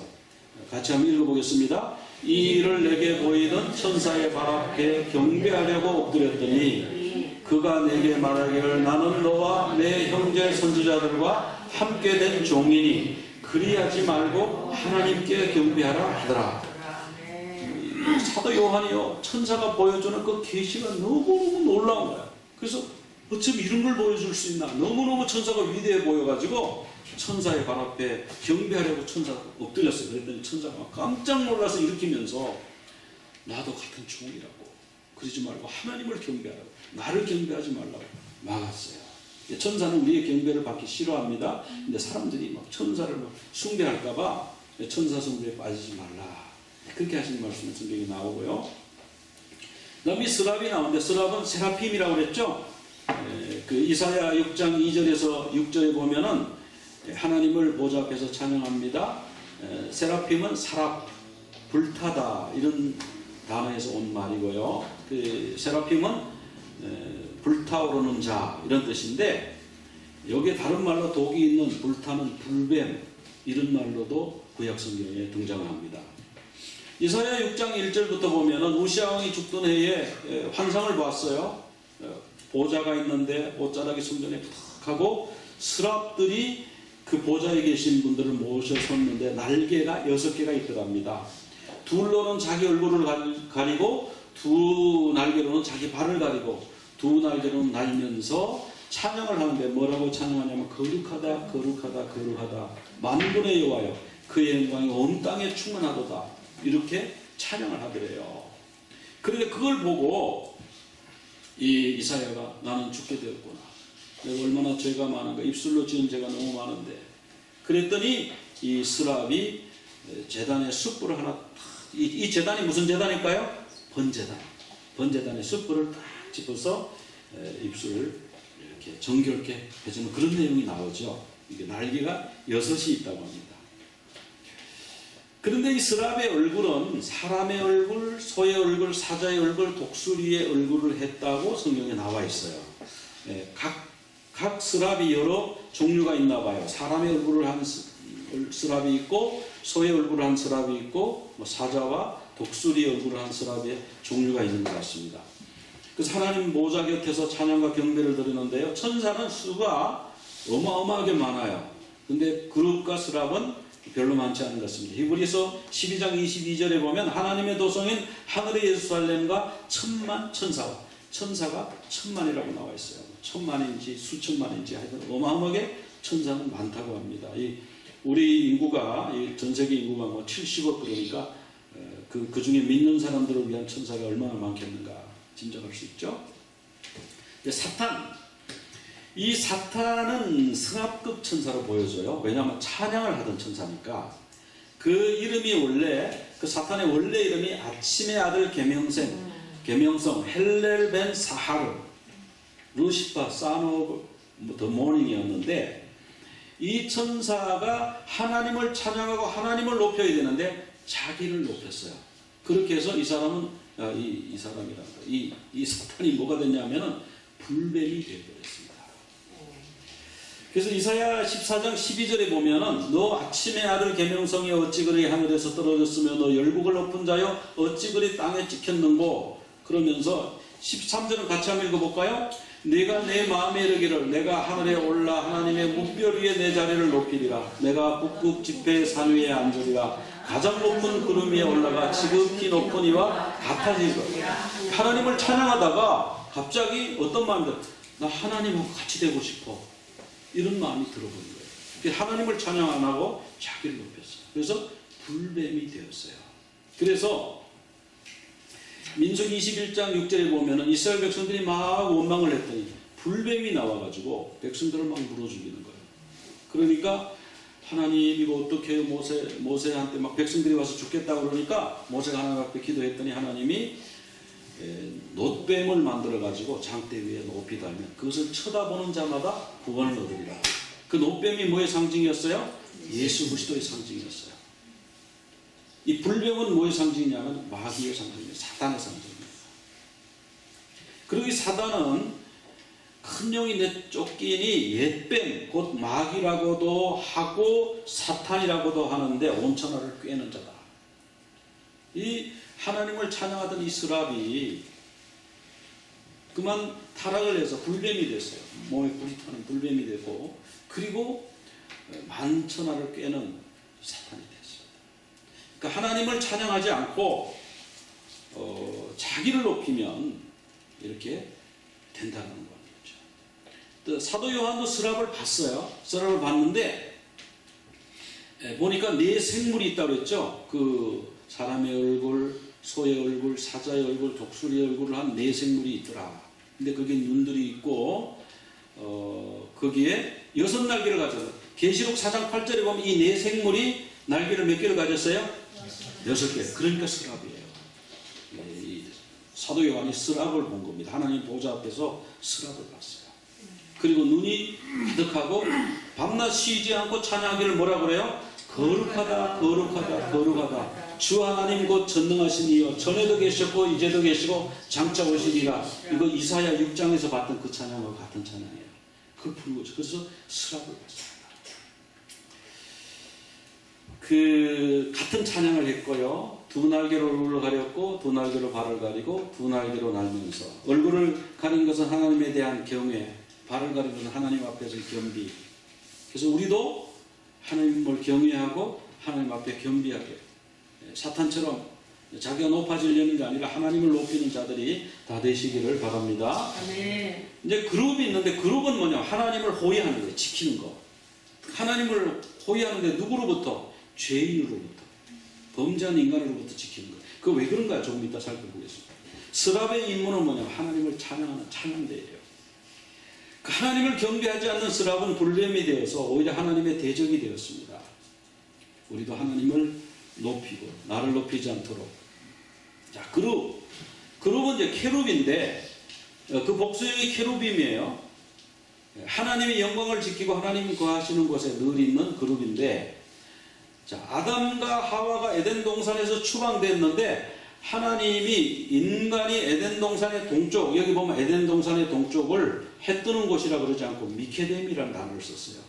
같이 한번 읽어보겠습니다. 이 일을 내게 보이던 천사의 발 앞에 경배하려고 엎드렸더니 그가 내게 말하기를 나는 너와 내 형제 선지자들과 함께 된 종이니 그리하지 말고 하나님께 경배하라 하더라. 사도 요한이요, 천사가 보여주는 그 계시가 너무너무 놀라운 거야. 그래서 어쩜 이런 걸 보여줄 수 있나, 너무너무 천사가 위대해 보여가지고 천사의 발 앞에 경배하려고 천사가 엎드렸어요. 그랬더니 천사가 깜짝 놀라서 일으키면서 나도 같은 종이라고, 그러지 말고 하나님을 경배하라고, 나를 경배하지 말라고 막았어요. 천사는 우리의 경배를 받기 싫어합니다. 근데 사람들이 막 천사를 막 숭배할까봐 천사 성부에 빠지지 말라. 그렇게 하시는 말씀이 성경에 나오고요. 그 다음에 스랍이 나오는데, 스랍은 세라핌이라고 그랬죠. 그 이사야 6장 2절에서 6절에 보면은 하나님을 보좌 앞에서 찬양합니다. 세라핌은 사랍, 불타다, 이런 단어에서 온 말이고요. 그 세라핌은 불타오르는 자, 이런 뜻인데, 여기에 다른 말로 독이 있는 불타는 불뱀, 이런 말로도 구약 성경에 등장합니다. 이사야 6장 1절부터 보면은 우시아 왕이 죽던 해에 환상을 보았어요. 보좌가 있는데 옷자락이 성전에 탁하고 스랍들이 그 보좌에 계신 분들을 모셔 섰는데 날개가 6개가 있더랍니다. 둘로는 자기 얼굴을 가리고, 두 날개로는 자기 발을 가리고, 두 날개로는 날면서 찬양을 하는데, 뭐라고 찬양하냐면 거룩하다 거룩하다 거룩하다 만군의 여호와여, 그의 영광이 온 땅에 충만하도다, 이렇게 찬양을 하더래요. 그런데 그걸 보고 이 이사야가 나는 죽게 되었구나, 내가 얼마나 죄가 많은가, 입술로 지은 죄가 너무 많은데, 그랬더니 이 스랍이 제단에 숯불을 하나, 이 제단이 무슨 제단일까요? 번제단. 번제단에 숯불을 딱 집어서 입술을 이렇게 정결케 해주는 그런 내용이 나오죠. 이게 날개가 6이 있다고 합니다. 그런데 이 스랍의 얼굴은 사람의 얼굴, 소의 얼굴, 사자의 얼굴, 독수리의 얼굴을 했다고 성경에 나와 있어요. 각 스랍이 여러 종류가 있나 봐요. 사람의 얼굴을 한 스랍이 있고, 소의 얼굴을 한 스랍이 있고, 사자와 독수리 얼굴을 한 스랍의 종류가 있는 것 같습니다. 그래서 하나님 모자 곁에서 찬양과 경배를 드리는데요, 천사는 수가 어마어마하게 많아요. 근데 그룹과 스랍은 별로 많지 않은 것 같습니다. 히브리서 12장 22절에 보면 하나님의 도성인 하늘의 예루살렘과 천만 천사와, 천사가 천만이라고 나와 있어요. 천만인지 수천만인지 하여튼 어마어마하게 천사는 많다고 합니다. 우리 인구가, 전 세계 인구가 뭐 70억 그러니까 그 중에 믿는 사람들을 위한 천사가 얼마나 많겠는가 짐작할 수 있죠. 이 사탄은 스랍급 천사로 보여져요. 왜냐하면 찬양을 하던 천사니까. 그 이름이 원래, 그 사탄의 원래 이름이 아침의 아들 계명성 헬렐 벤 사하르 루시파 산 오브 더 모닝이었는데, 이 천사가 하나님을 찬양하고 하나님을 높여야 되는데 자기를 높였어요. 그렇게 해서 이 사람은 이 사탄이 뭐가 됐냐면은 불뱀이 되어버렸습니다. 그래서 이사야 14장 12절에 보면은 너 아침의 아들 계명성이 어찌 그리 하늘에서 떨어졌으며 너 열국을 높은 자여 어찌 그리 땅에 찍혔는고, 그러면서 13절은 같이 한번 읽어볼까요? 내가 내 마음에 이르기를 내가 하늘에 올라 하나님의 무별 위에 내 자리를 높이리라. 내가 북극 지폐의 산 위에 앉으리라. 가장 높은 구름 위에 올라가 지극히 높은 이와 같아지리라. 하나님을 찬양하다가 갑자기 어떤 마음이 들어요? 나 하나님하고 같이 되고 싶어, 이런 마음이 들어보는 거예요. 하나님을 찬양 안 하고 자기를 높였어요. 그래서 불뱀이 되었어요. 그래서 민수기 21장 6절에 보면은 이스라엘 백성들이 막 원망을 했더니 불뱀이 나와가지고 백성들을 막 물어 죽이는 거예요. 그러니까 하나님 이거 어떻게 해요? 모세한테 막 백성들이 와서 죽겠다고 그러니까 모세가 하나님 앞에 기도했더니 하나님이 놋뱀을 만들어가지고 장대 위에 높이 달면 그것을 쳐다보는 자마다 구원을 얻으리라. 그 놋뱀이 뭐의 상징이었어요? 예수 그리스도의 상징이었어요. 이 불뱀은 뭐의 상징이냐면 마귀의 상징이에요. 사단의 상징입니다. 그리고 이 사단은 큰 용이 내쫓기니 옛뱀, 곧 마귀라고도 하고 사탄이라고도 하는데 온천하를 꿰는 자다. 이 하나님을 찬양하던 이 스랍이 그만 타락을 해서 불뱀이 됐어요. 몸에 불이 타는 불뱀이 되고, 그리고 만천하를 꿰는 사탄이 됐어요. 그러니까 하나님을 찬양하지 않고 자기를 높이면 이렇게 된다는 거죠. 또 사도 요한도 스랍을 봤어요. 스랍을 봤는데 보니까 네 생물이 있다고 그랬죠. 그 사람의 얼굴, 소의 얼굴, 사자의 얼굴, 독수리의 얼굴을 한 네 생물이 있더라. 근데 거기에 눈들이 있고 거기에 6날개를 가져요. 계시록 4장 8절에 보면 이 네 생물이 날개를 몇 개를 가졌어요? 6개. 그러니까 스랍이에요. 이 사도 요한이 스랍을 본 겁니다. 하나님 보좌 앞에서 스랍을 봤어요. 그리고 눈이 가득하고 밤낮 쉬지 않고 찬양하기를 뭐라 그래요? 거룩하다 거룩하다 거룩하다 주 하나님 곧 전능하신 이여 전에도 계셨고 이제도 계시고 장차 오시리라. 이거 이사야 6장에서 봤던 그 찬양과 같은 찬양이에요. 그 부르고 그래서 스랍을 봤습니다. 그 같은 찬양을 했고요. 두 날개로 얼굴을 가렸고 두 날개로 발을 가리고 두 날개로 날면서 얼굴을 가린 것은 하나님에 대한 경외, 발을 가린 것은 하나님 앞에서 겸비. 그래서 우리도 하나님을 경외하고 하나님 앞에 겸비하게 사탄처럼 자기가 높아지려는 게 아니라 하나님을 높이는 자들이 다 되시기를 바랍니다. 네. 이제 그룹이 있는데 그룹은 뭐냐? 하나님을 호위하는 거예요. 지키는 거. 하나님을 호위하는데 누구로부터? 죄인으로부터. 범죄한 인간으로부터 지키는 거. 그거 왜 그런가 조금 이따 살펴보겠습니다. 스랍의 임무는 뭐냐? 하나님을 찬양하는 찬양대예요. 하나님을 경배하지 않는 스랍은 불뱀이 되어서 오히려 하나님의 대적이 되었습니다. 우리도 하나님을 높이고 나를 높이지 않도록. 자, 그룹은 이제 케룹인데 그 복수형이 케루빔이에요. 하나님의 영광을 지키고 하나님이 거하시는 곳에 늘 있는 그룹인데, 자, 아담과 하와가 에덴 동산에서 추방됐는데 하나님이 인간이 에덴 동산의 동쪽, 여기 보면 에덴 동산의 동쪽을 해 뜨는 곳이라 그러지 않고 미케뎀이라는 단어를 썼어요.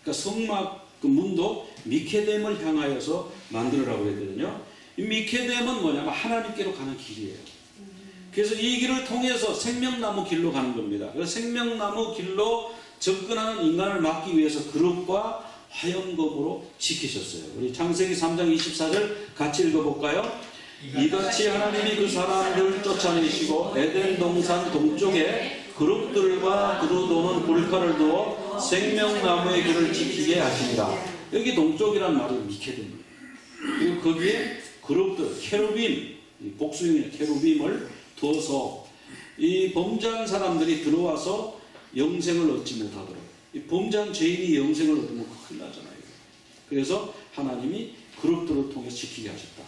그러니까 성막 그 문도 미케뎀을 향하여서 만들으라고 했거든요. 이 미케뎀은 뭐냐면 하나님께로 가는 길이에요. 그래서 이 길을 통해서 생명나무 길로 가는 겁니다. 그래서 생명나무 길로 접근하는 인간을 막기 위해서 그룹과 화염검으로 지키셨어요. 우리 창세기 3장 24절 같이 읽어볼까요? 이같이 하나님이 그 사람들을 쫓아내시고 에덴 동산 동쪽에 그룹들과 두루 도는 불칼을 두어 생명나무의 길을 지키게 하십니다. 여기 동쪽이란 말이 미케뎀이에요. 그리고 거기에 그룹들, 케루빔, 복수형의 케루빔을 두어서 이 범죄한 사람들이 들어와서 영생을 얻지 못하도록, 이 범죄한 죄인이 영생을 얻으면 큰일 나잖아요. 그래서 하나님이 그룹들을 통해 지키게 하셨다.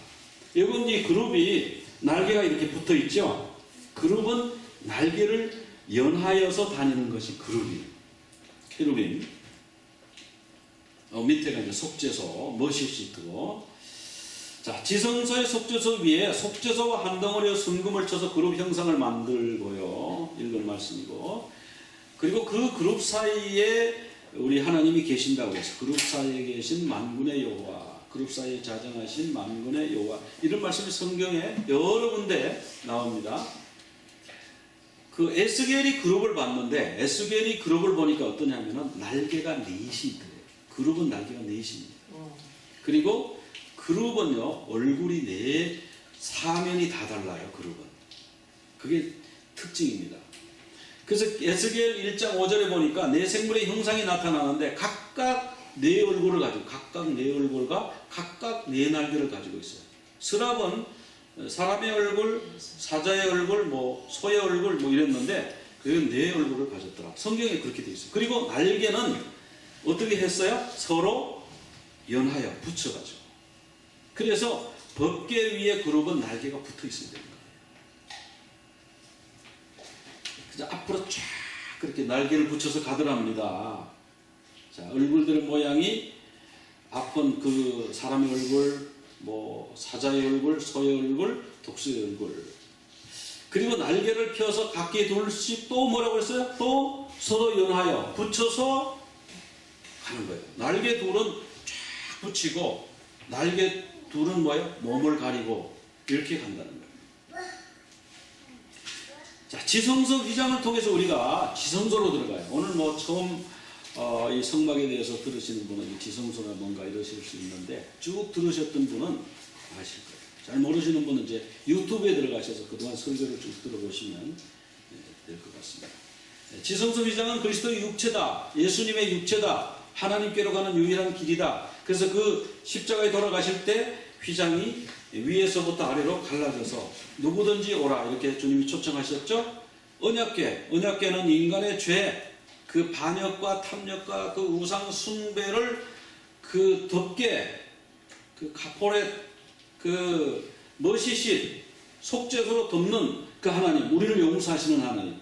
이건 이 그룹이 날개가 이렇게 붙어 있죠. 그룹은 날개를 연하여서 다니는 것이 그룹이에요. 케루빔. 밑에가 이제 속죄소, 머시시트고. 자, 지성소의 속죄소 위에 속죄소와 한 덩어리의 순금을 쳐서 그룹 형상을 만들고요. 읽은 말씀이고. 그리고 그 그룹 사이에 우리 하나님이 계신다고 해서 그룹 사이에 계신 만군의 여호와, 그룹 사이에 자정하신 만군의 여호와, 이런 말씀이 성경에 여러 군데 나옵니다. 그 에스겔이 그룹을 봤는데 에스겔이 그룹을 보니까 어떠냐면은 날개가 넷이 있더래요. 그룹은 날개가 넷입니다. 그리고 그룹은요 얼굴이 네 사면이 다 달라요. 그룹은 그게 특징입니다. 그래서 에스겔 1장 5절에 보니까 네 생물의 형상이 나타나는데 각각 네 얼굴을 가지고 각각 네 얼굴과 각각 네 날개를 가지고 있어요. 스랍은 사람의 얼굴, 사자의 얼굴, 뭐 소의 얼굴 뭐 이랬는데 그 네 얼굴을 가졌더라. 성경에 그렇게 되어 있어요. 그리고 날개는 어떻게 했어요? 서로 연하여 붙여가지고. 그래서 법궤 위에 그룹은 날개가 붙어 있어야 됩니다. 그래서 앞으로 쫙 그렇게 날개를 붙여서 가더랍니다. 자, 얼굴들의 모양이 앞은 그 사람의 얼굴, 뭐 사자의 얼굴, 소의 얼굴, 독수의 얼굴. 그리고 날개를 펴서 각기 둘씩 또 뭐라고 했어요? 또 서로 연하여 붙여서 가는 거예요. 날개 둘은 쫙 붙이고 날개 둘은 뭐예요? 몸을 가리고 이렇게 간다는 거예요. 자, 지성소 휘장을 통해서 우리가 지성소로 들어가요. 오늘 뭐 처음 이 성막에 대해서 들으시는 분은 지성소가 뭔가 이러실 수 있는데 쭉 들으셨던 분은 아실 거예요. 잘 모르시는 분은 이제 유튜브에 들어가셔서 그동안 설교를 쭉 들어보시면 될 것 같습니다. 지성소 휘장은 그리스도의 육체다. 예수님의 육체다. 하나님께로 가는 유일한 길이다. 그래서 그 십자가에 돌아가실 때 휘장이 위에서부터 아래로 갈라져서 누구든지 오라 이렇게 주님이 초청하셨죠. 언약궤는 인간의 죄, 그 반역과 탐욕과 그 우상 숭배를 그 덮게 그 카포렛 그 머시실 속죄소로 덮는 그 하나님, 우리를 용서하시는 하나님.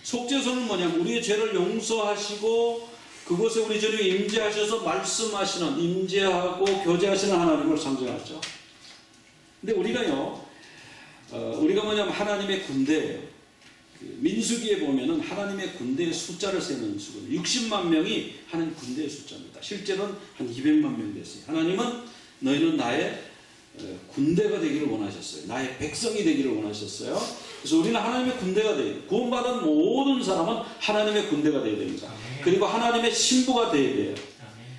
속죄소는 뭐냐면 우리의 죄를 용서하시고 그곳에 우리 주님이 임재하셔서 말씀하시는, 임재하고 교제하시는 하나님을 상징하죠. 근데 우리가요, 우리가 뭐냐면 하나님의 군대예요. 민수기에 보면은 하나님의 군대의 숫자를 세는 수는 60만 명이 하나님 군대의 숫자입니다. 실제로는 한 200만 명 됐어요. 하나님은 너희는 나의 군대가 되기를 원하셨어요. 나의 백성이 되기를 원하셨어요. 그래서 우리는 하나님의 군대가 돼요. 구원받은 모든 사람은 하나님의 군대가 되어야 됩니다. 그리고 하나님의 신부가 되어야 돼요.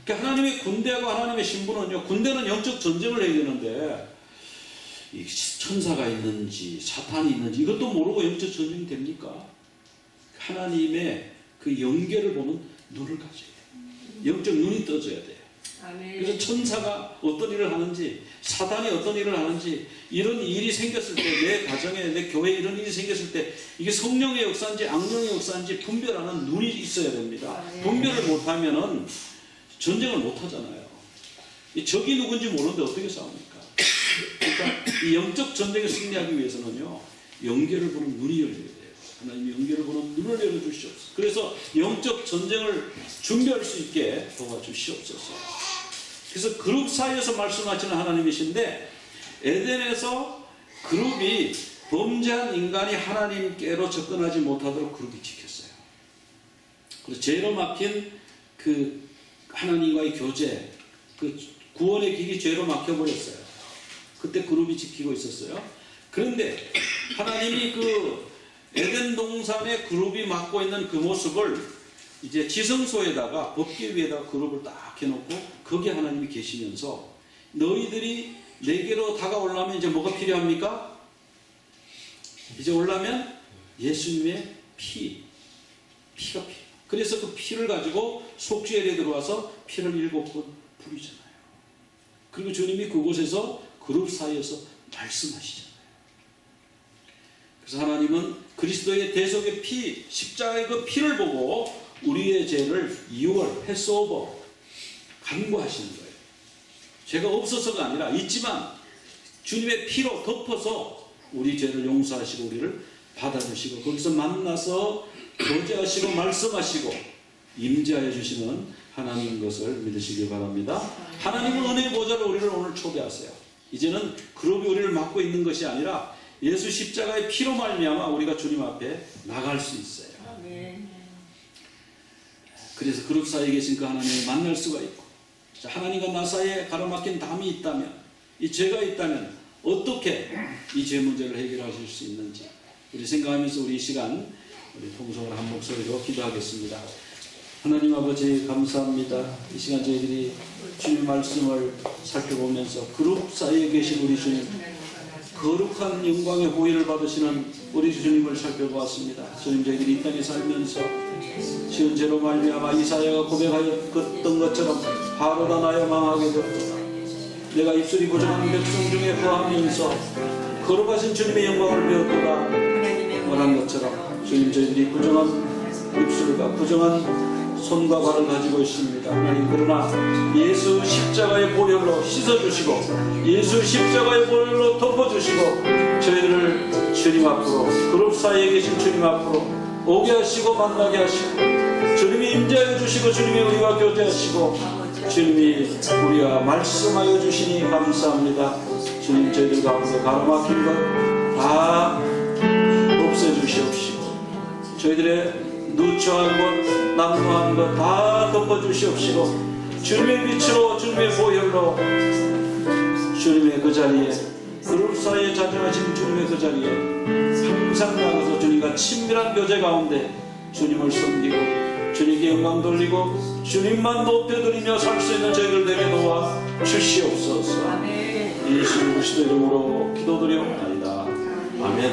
그러니까 하나님의 군대하고 하나님의 신부는요, 군대는 영적 전쟁을 해야 되는데 이 천사가 있는지 사탄이 있는지 이것도 모르고 영적 전쟁이 됩니까? 하나님의 그 영계를 보는 눈을 가져야 돼요. 영적 눈이 떠져야 돼요. 그래서 천사가 어떤 일을 하는지, 사단이 어떤 일을 하는지, 이런 일이 생겼을 때, 내 가정에, 내 교회에 이런 일이 생겼을 때 이게 성령의 역사인지 악령의 역사인지 분별하는 눈이 있어야 됩니다. 분별을 못하면은 전쟁을 못하잖아요. 이 적이 누군지 모르는데 어떻게 싸웁니까? 그러니까 이 영적 전쟁에 승리하기 위해서는요, 영계를 보는 눈이 열려야 돼요. 하나님이 영계를 보는 눈을 열어주시옵소서. 그래서 영적 전쟁을 준비할 수 있게 도와주시옵소서. 그래서 그룹 사이에서 말씀하시는 하나님이신데, 에덴에서 그룹이 범죄한 인간이 하나님께로 접근하지 못하도록 그룹이 지켰어요. 그래서 죄로 막힌 그 하나님과의 교제, 그 구원의 길이 죄로 막혀버렸어요. 그때 그룹이 지키고 있었어요. 그런데 하나님이 그 에덴 동산의 그룹이 맡고 있는 그 모습을 이제 지성소에다가 법궤 위에다가 그룹을 딱 해놓고 거기에 하나님이 계시면서 너희들이 내게로 다가오려면 이제 뭐가 필요합니까? 이제 오려면 예수님의 피가 필요해요. 그래서 그 피를 가지고 속죄에 들어와서 피를 7번 부리잖아요. 그리고 주님이 그곳에서 그룹 사이에서 말씀하시잖아요. 그래서 하나님은 그리스도의 대속의 피, 십자가의 그 피를 보고 우리의 죄를 2월 패스오버 간구하시는 거예요. 죄가 없어서가 아니라 있지만 주님의 피로 덮어서 우리 죄를 용서하시고 우리를 받아주시고 거기서 만나서 교제하시고 말씀하시고 임재하여 주시는 하나님인 것을 믿으시기 바랍니다. 하나님은 은혜의 보좌로 우리를 오늘 초대하세요. 이제는 그룹이 우리를 맡고 있는 것이 아니라 예수 십자가의 피로 말미암아 우리가 주님 앞에 나갈 수 있어요. 그래서 그룹 사이에 계신 그 하나님을 만날 수가 있고, 하나님과 나 사이에 가로막힌 담이 있다면, 이 죄가 있다면 어떻게 이 죄 문제를 해결하실 수 있는지 우리 생각하면서 우리 이 시간 우리 통성을 한 목소리로 기도하겠습니다. 하나님 아버지 감사합니다. 이 시간 저희들이 주님 말씀을 살펴보면서 그룹 사이에 계신 우리 주님, 거룩한 영광의 보혈을 받으시는 우리 주님을 살펴보았습니다. 주님, 저희들이 이 땅에 살면서 지은 죄로 말미암아 이사야가 고백하였던 것처럼 바로다 나여 망하게 되었도다. 내가 입술이 부정한 백성 중에 거하면서 거룩하신 주님의 영광을 배웠도다 말한 것처럼 주님, 저희들이 부정한 입술과 부정한 손과 발을 가지고 있습니다. 하나님, 그러나 예수 십자가의 보혈로 씻어주시고 예수 십자가의 보혈로 덮어주시고 저희들을 주님 앞으로, 그룹 사이에 계신 주님 앞으로 오게 하시고 만나게 하시고 주님이 임재하여 주시고 주님이 우리와 교제하시고 주님이 우리와 말씀하여 주시니 감사합니다. 주님, 저희들 가운데 가로막힌 것 다 없애주시옵시고 저희들의 누추한 것, 난무한 것 다 덮어주시옵시고 주님의 빛으로, 주님의 보혈로 주님의 그 자리에, 그룹 사이에 자정하신 주님의 그 자리에 항상 나가서 주님과 친밀한 교제 가운데 주님을 섬기고 주님께 영광 돌리고 주님만 높여드리며 살 수 있는 저희들 되게 도와 주시옵소서. 예수 그리스도 이름으로 기도드리옵나이다. 아멘.